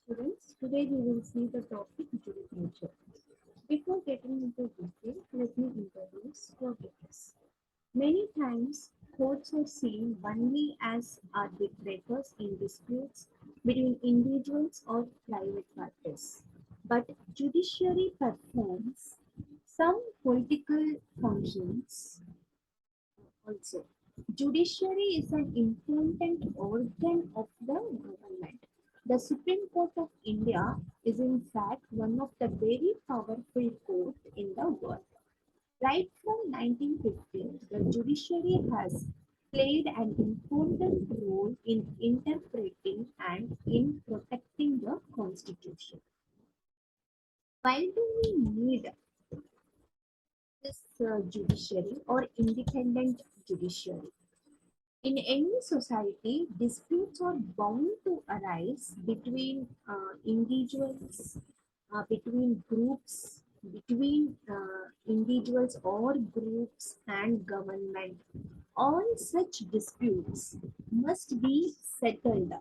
Students, today we will see the topic Judicature. Before getting into detail, let me introduce what it is. Many times, courts are seen only as arbitrators in disputes between individuals or private parties. But judiciary performs some political functions also. Judiciary is an important organ of the government. The Supreme Court of India is in fact one of the very powerful courts in the world. Right from 1950, the judiciary has played an important role in interpreting and in protecting the constitution. Why do we need this judiciary or independent judiciary? In any society, disputes are bound to arise between individuals, between groups, between individuals or groups and government. All such disputes must be settled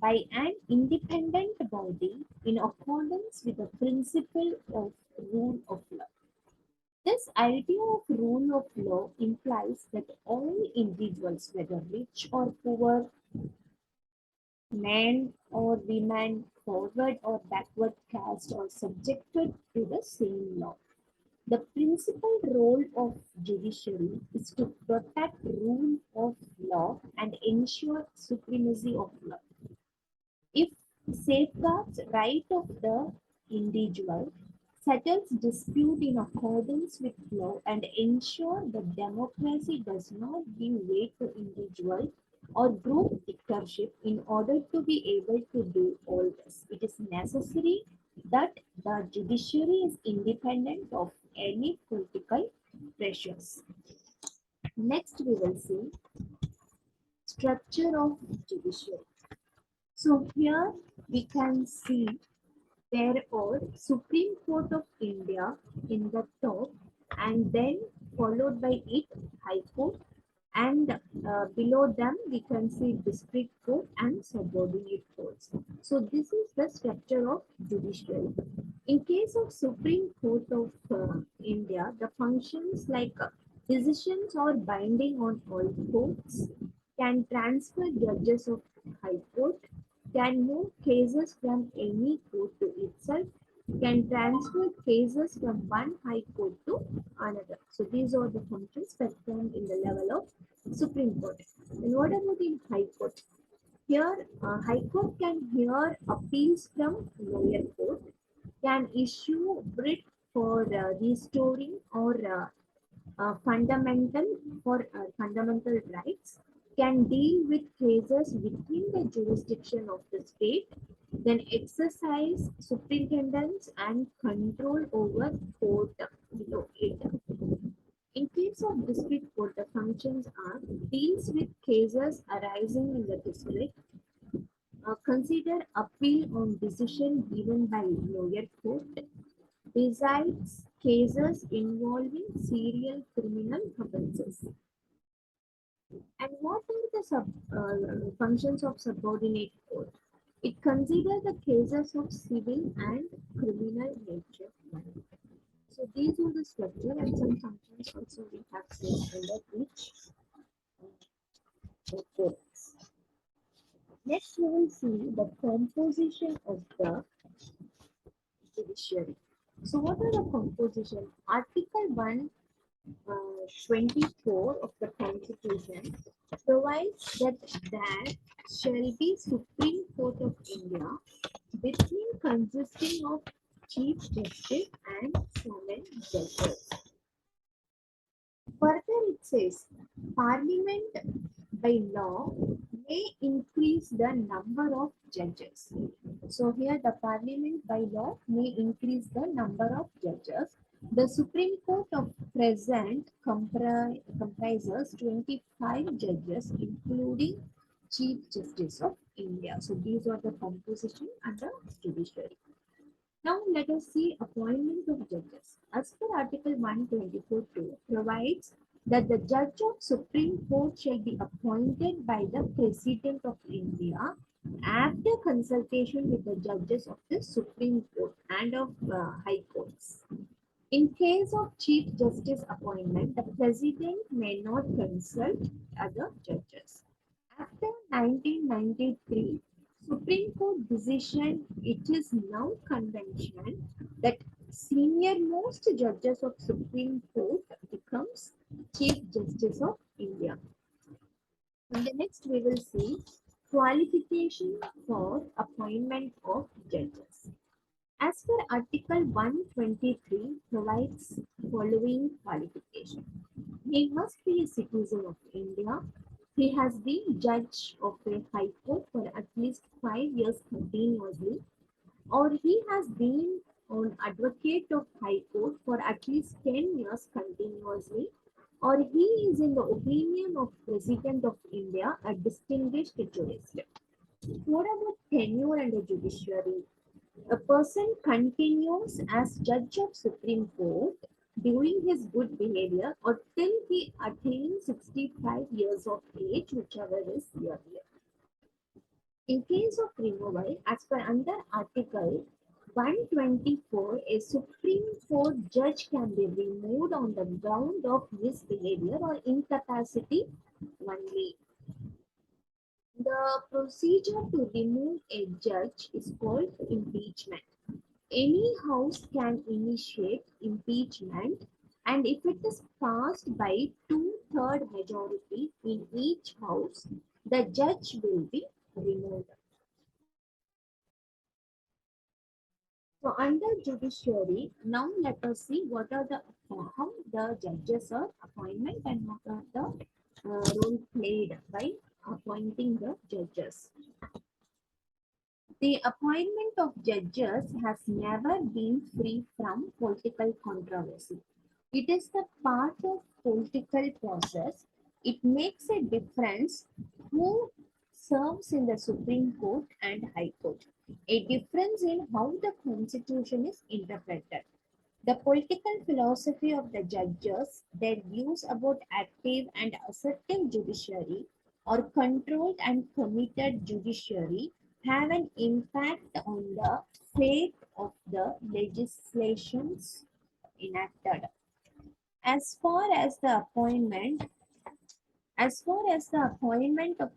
by an independent body in accordance with the principle of rule of law. This idea of rule of law implies that all individuals, whether rich or poor, men or women, forward or backward caste, are subjected to the same law. The principal role of judiciary is to protect rule of law and ensure supremacy of law. If safeguards right of the individual, settles dispute in accordance with law, and ensure that democracy does not give way to individual or group dictatorship. In order to be able to do all this, it is necessary that the judiciary is independent of any political pressures. Next, we will see structure of judiciary. So here we can see there are Supreme Court of India in the top, and then followed by it High Court, and below them we can see District Court and subordinate courts. So this is the structure of judiciary. In case of Supreme Court of India, the functions like decisions are binding on all courts, can transfer judges of High Court, can move cases from any court to itself, can transfer cases from one high court to another. So these are the functions performed in the level of Supreme Court. And what about in High Court? Here, High Court can hear appeals from lower court, can issue writ for restoring or fundamental rights, can deal with cases within the jurisdiction of the state, then exercise superintendence and control over court below it. In case of district court, the functions are deals with cases arising in the district, consider appeal on decision given by lower court, decides cases involving serial criminal offences. And what are the functions of subordinate court? It considers the cases of civil and criminal nature. So these are the structure and some functions also we have seen under each court. Next we will see the composition of the judiciary. So what are the composition? Article 124 of the Constitution provides that there shall be Supreme Court of India between consisting of Chief Justice and 7 judges. Further, it says Parliament by law may increase the number of judges. So here the Parliament by law may increase the number of judges. The Supreme Court of present comprises 25 judges, including Chief Justice of India. So these are the composition and the judiciary. Now let us see appointment of judges. As per Article 124.2 provides that the judge of Supreme Court shall be appointed by the President of India after consultation with the judges of the Supreme Court and of High Courts. In case of Chief Justice appointment, the President may not consult other judges. After 1993 Supreme Court decision, it is now convention that senior most judges of Supreme Court becomes Chief Justice of India. And the next we will see qualification for appointment of judges. As per Article 123 provides following qualification. He must be a citizen of India. He has been judge of a high court for at least 5 years continuously, or he has been an advocate of high court for at least 10 years continuously, or he is in the opinion of President of India a distinguished jurist. What about tenure and the judiciary? A person continues as judge of Supreme Court during his good behavior or till he attains 65 years of age, whichever is earlier. In case of removal, as per under Article 124, a Supreme Court judge can be removed on the ground of misbehavior or incapacity only. The procedure to remove a judge is called impeachment. Any house can initiate impeachment, and if it is passed by two-third majority in each house, the judge will be removed. So under judiciary, now let us see what are the how the judges are appointment and what are the role played by appointing the judges. The appointment of judges has never been free from political controversy. It is the part of political process. It makes a difference who serves in the Supreme Court and High Court. A difference in how the Constitution is interpreted. The political philosophy of the judges, their views about active and assertive judiciary or controlled and committed judiciary have an impact on the fate of the legislations enacted. As far as the appointment, of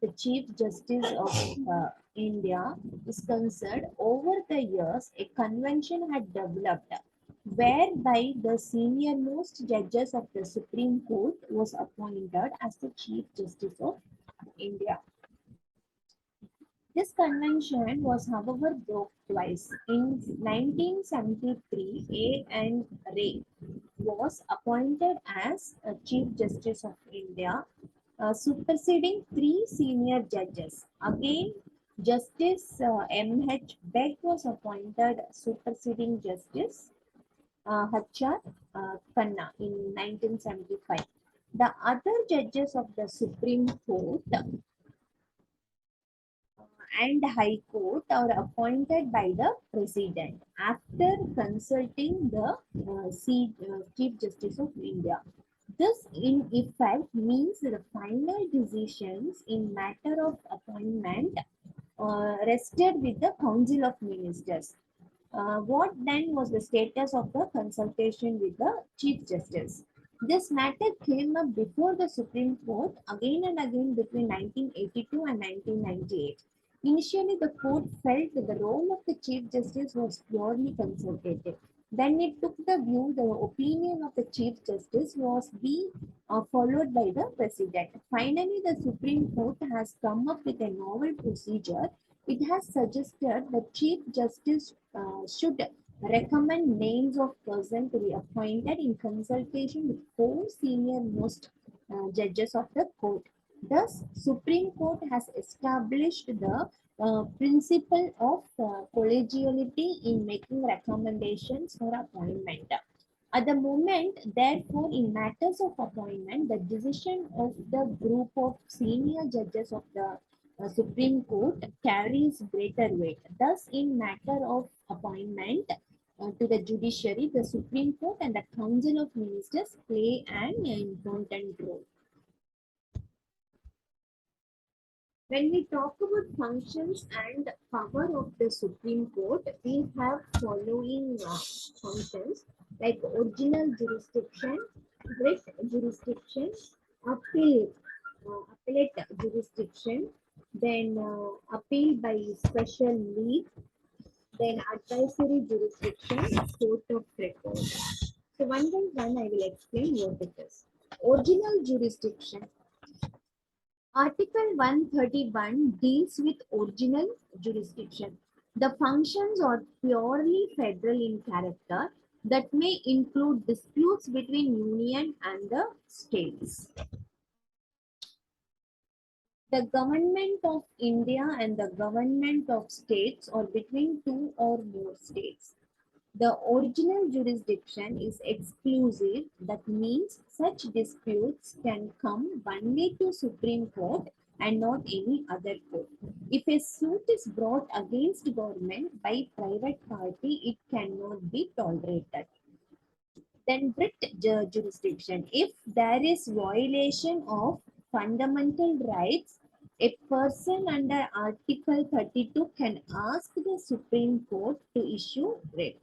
the Chief Justice of India is concerned, over the years, a convention had developed whereby the senior most judges of the Supreme Court was appointed as the Chief Justice of India. This convention was, however, broke twice. In 1973, A. N. Ray was appointed as Chief Justice of India, superseding three senior judges. Again, Justice M. H. Begg was appointed, superseding Justice H.R. Khanna in 1975. The other judges of the Supreme Court and High Court are appointed by the President after consulting the Chief Justice of India. This, in effect, means the final decisions in matter of appointment rested with the Council of Ministers. What then was the status of the consultation with the Chief Justice? This matter came up before the Supreme Court again and again between 1982 and 1998. Initially, the court felt that the role of the Chief Justice was purely consultative. Then it took the view the opinion of the Chief Justice was be followed by the President. Finally, the Supreme Court has come up with a novel procedure. It has suggested that Chief Justice should recommend names of persons to be appointed in consultation with four senior most judges of the court. Thus, Supreme Court has established the principle of collegiality in making recommendations for appointment. At the moment, therefore, in matters of appointment, the decision of the group of senior judges of the Supreme Court carries greater weight. Thus, in matter of appointment, to the judiciary, the Supreme Court and the Council of Ministers play an important role. When we talk about functions and power of the Supreme Court, we have following functions like original jurisdiction, writ jurisdiction, appeal, appellate jurisdiction, then appeal by special leave, then advisory jurisdiction, court of record. So one by one, I will explain what it is. Original jurisdiction. Article 131 deals with original jurisdiction. The functions are purely federal in character that may include disputes between union and the states. The government of India and the government of states or between two or more states. The original jurisdiction is exclusive. That means such disputes can come only to Supreme Court and not any other court. If a suit is brought against government by private party, it cannot be tolerated. Then writ jurisdiction. If there is violation of fundamental rights, a person under Article 32 can ask the Supreme Court to issue writ.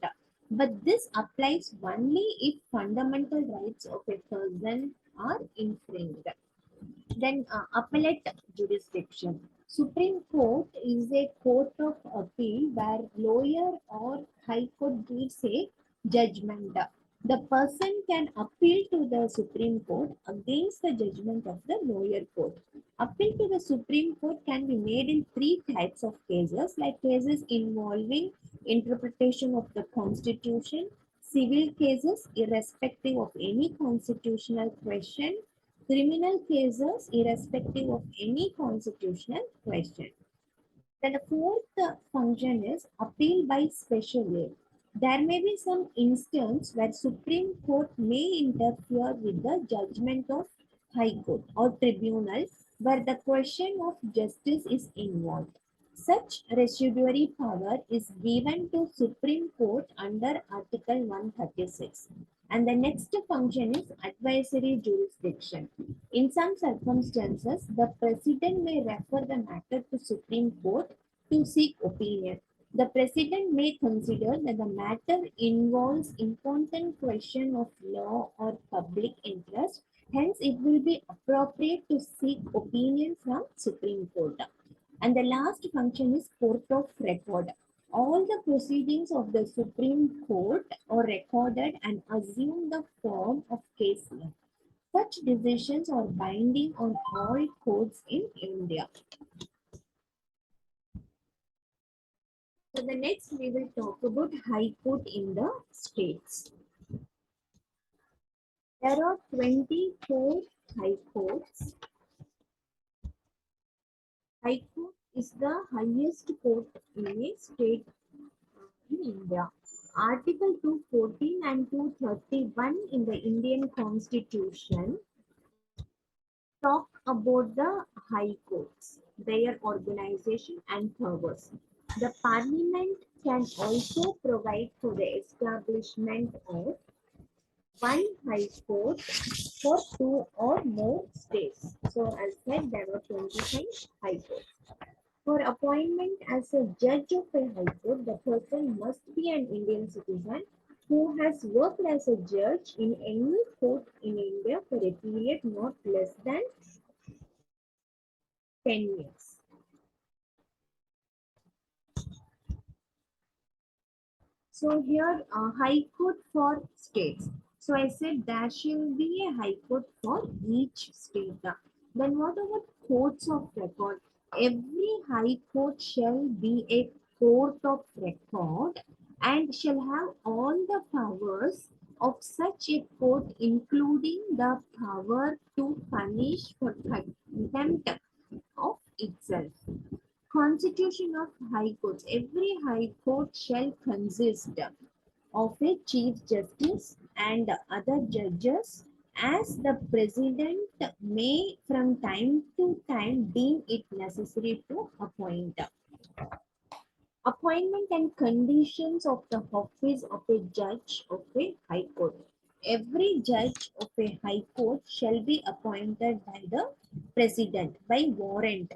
But this applies only if fundamental rights of a person are infringed. Then appellate jurisdiction. Supreme Court is a court of appeal where lower or high court gives a judgment. The person can appeal to the Supreme Court against the judgment of the lower court. Appeal to the Supreme Court can be made in three types of cases, like cases involving interpretation of the Constitution, civil cases irrespective of any constitutional question, criminal cases irrespective of any constitutional question. Then the fourth function is appeal by special leave. There may be some instance where Supreme Court may interfere with the judgment of High Court or tribunal where the question of justice is involved. Such residuary power is given to Supreme Court under Article 136. And the next function is advisory jurisdiction. In some circumstances, the President may refer the matter to Supreme Court to seek opinion. The President may consider that the matter involves important question of law or public interest. Hence, it will be appropriate to seek opinion from Supreme Court. And the last function is court of record. All the proceedings of the Supreme Court are recorded and assume the form of case law. Such decisions are binding on all courts in India. So the next we will talk about High Court in the states. There are 24 High Courts. High Court is the highest court in a state in India. Article 214 and 231 in the Indian Constitution talk about the High Courts, their organization and powers. The Parliament can also provide for the establishment of one High Court for two or more states. So as said, there were 25 High Courts. For appointment as a judge of a High Court, the person must be an Indian citizen who has worked as a judge in any court in India for a period not less than 10 years. So here, High Court for states. So I said there shall be a High Court for each state. Then what about courts of record? Every High Court shall be a court of record and shall have all the powers of such a court, including the power to punish for contempt of itself. Constitution of High Courts. Every High Court shall consist of a Chief Justice and other judges as the President may from time to time deem it necessary to appoint. Appointment and conditions of the office of a judge of a high court. Every judge of a high court shall be appointed by the president by warrant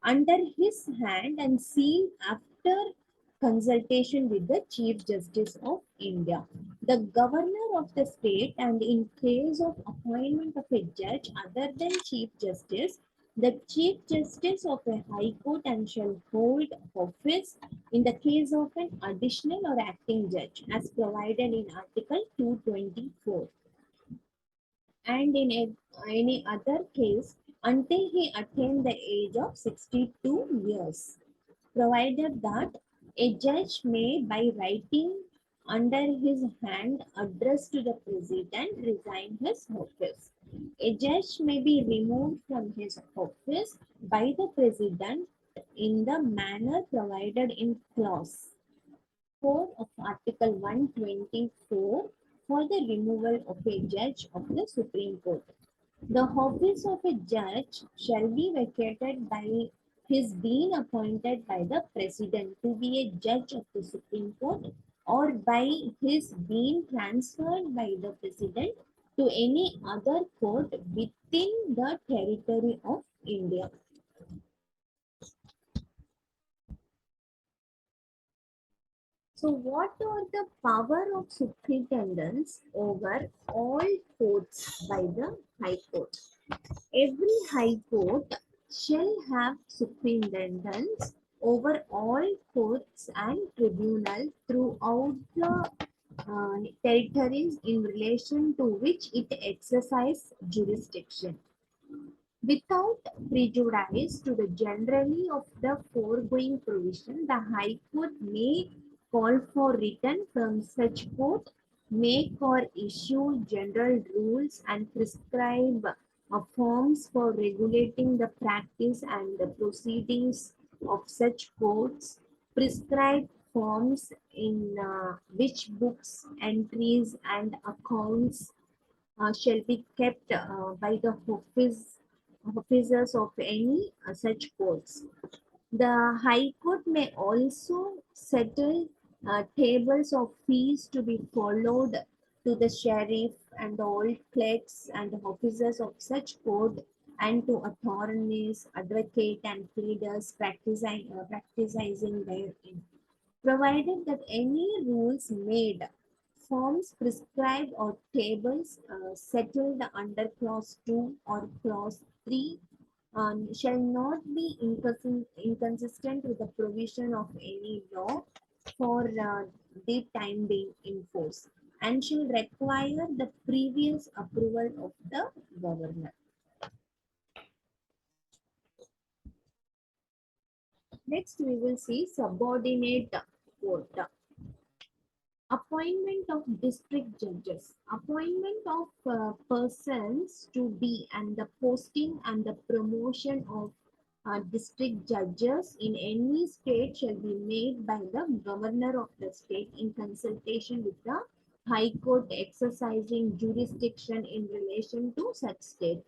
under his hand and sealed after consultation with the Chief Justice of India, the governor of the state, and in case of appointment of a judge other than Chief Justice, the Chief Justice of a High Court and shall hold office in the case of an additional or acting judge as provided in Article 224 and in any other case until he attained the age of 62 years, provided that a judge may by writing under his hand address to the president resign his office. A judge may be removed from his office by the president in the manner provided in clause 4 of Article 124 for the removal of a judge of the Supreme Court. The office of a judge shall be vacated by his being appointed by the president to be a judge of the Supreme Court or by his being transferred by the president to any other court within the territory of India. So, what are the power of superintendence over all courts by the High Court? Every High Court shall have superintendence over all courts and tribunals throughout the territories in relation to which it exercises jurisdiction. Without prejudice to the generally of the foregoing provision, the High Court may call for written from such court, make or issue general rules and prescribe forms for regulating the practice and the proceedings of such courts, prescribe forms in which books, entries and accounts shall be kept by the officers of any such courts. The High Court may also settle tables of fees to be followed to the sheriff and all clerks and officers of such court and to attorneys, advocate and pleaders practicing therein, provided that any rules made, forms prescribed or tables settled under clause 2 or clause 3 shall not be inconsistent with the provision of any law for the time being in force and shall require the previous approval of the governor. Next, we will see subordinate court. Appointment of district judges. Appointment of persons to be and the posting and the promotion of district judges in any state shall be made by the governor of the state in consultation with the High Court exercising jurisdiction in relation to such state.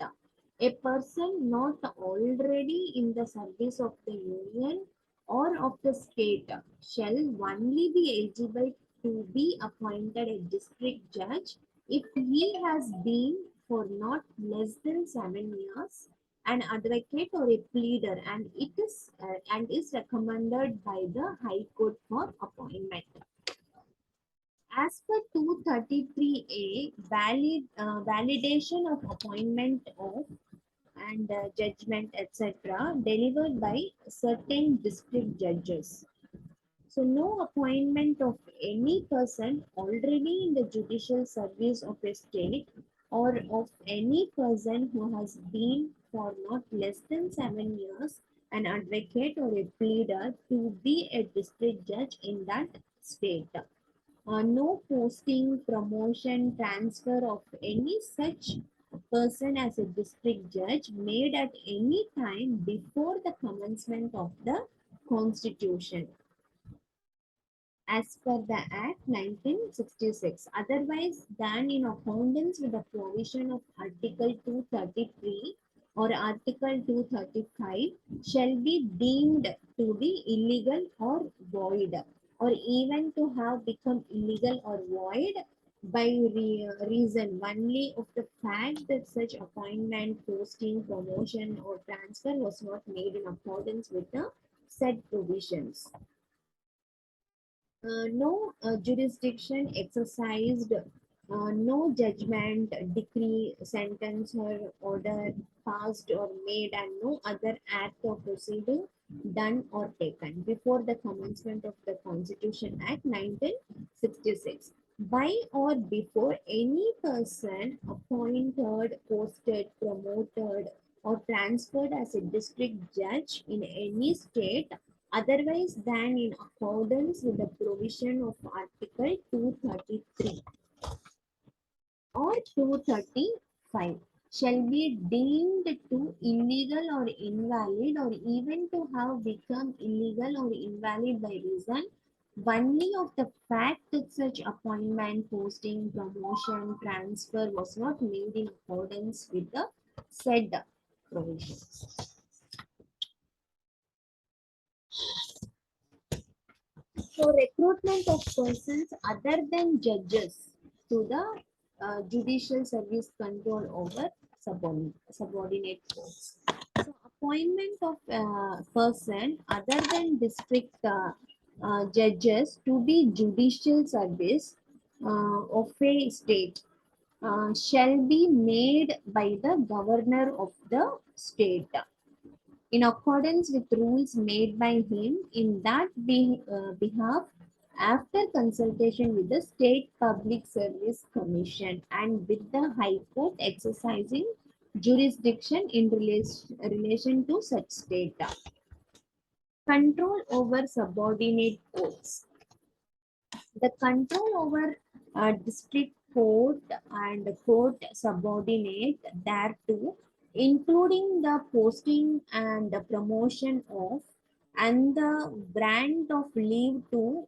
A person not already in the service of the union or of the state shall only be eligible to be appointed a district judge if he has been for not less than 7 years an advocate or a pleader and is recommended by the High Court for appointment. As per 233A, validation of appointment of and judgment etc. delivered by certain district judges. So no appointment of any person already in the judicial service of a state or of any person who has been for not less than 7 years an advocate or a pleader to be a district judge in that state. No posting, promotion, transfer of any such person as a district judge made at any time before the commencement of the Constitution as per the Act 1966, otherwise than in accordance with the provision of Article 233 or Article 235 shall be deemed to be illegal or void, or even to have become illegal or void by reason only of the fact that such appointment, posting, promotion, or transfer was not made in accordance with the said provisions. No jurisdiction exercised, no judgment, decree, sentence, or order passed or made, and no other act or proceeding done or taken before the commencement of the Constitution Act 1966 by or before any person appointed, posted, promoted, or transferred as a district judge in any state otherwise than in accordance with the provision of Article 233 or 235 shall be deemed to illegal or invalid, or even to have become illegal or invalid by reason only of the fact that such appointment, posting, promotion, transfer was not made in accordance with the said provisions. So, recruitment of persons other than judges to the judicial service control over subordinate courts. So, appointment of person other than district judges to be judicial service of a state shall be made by the governor of the state in accordance with rules made by him in that behalf after consultation with the State Public Service Commission and with the High Court exercising jurisdiction in relation to such state. Control over subordinate courts. The control over district court and court subordinate thereto, including the posting and the promotion of and the grant of leave to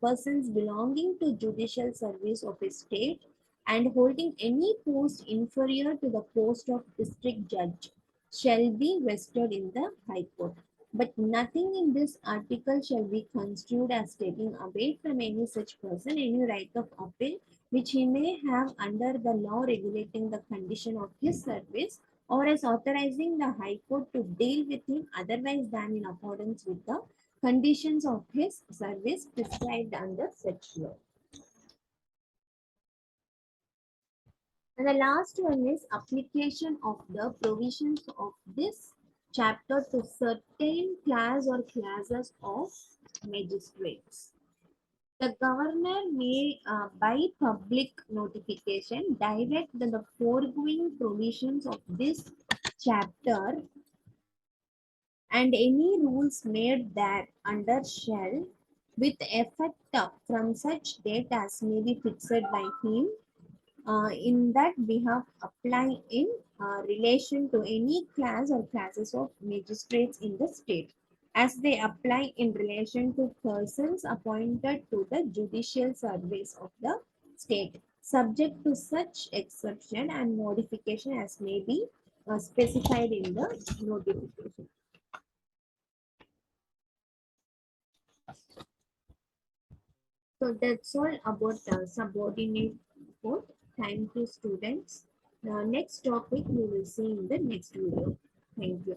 persons belonging to judicial service of a state and holding any post inferior to the post of district judge shall be vested in the High Court. But nothing in this article shall be construed as taking away from any such person any right of appeal which he may have under the law regulating the condition of his service, or as authorizing the High Court to deal with him otherwise than in accordance with the conditions of his service prescribed under such law. And the last one is application of the provisions of this chapter to certain class or classes of magistrates. The governor may, by public notification, direct that the foregoing provisions of this chapter and any rules made there under shall, with effect from such date as may be fixed by him, in that behalf apply in relation to any class or classes of magistrates in the state as they apply in relation to persons appointed to the judicial service of the state, subject to such exception and modification as may be specified in the notification. So that's all about subordinate code. Thank you, students. The next topic we will see in the next video. Thank you.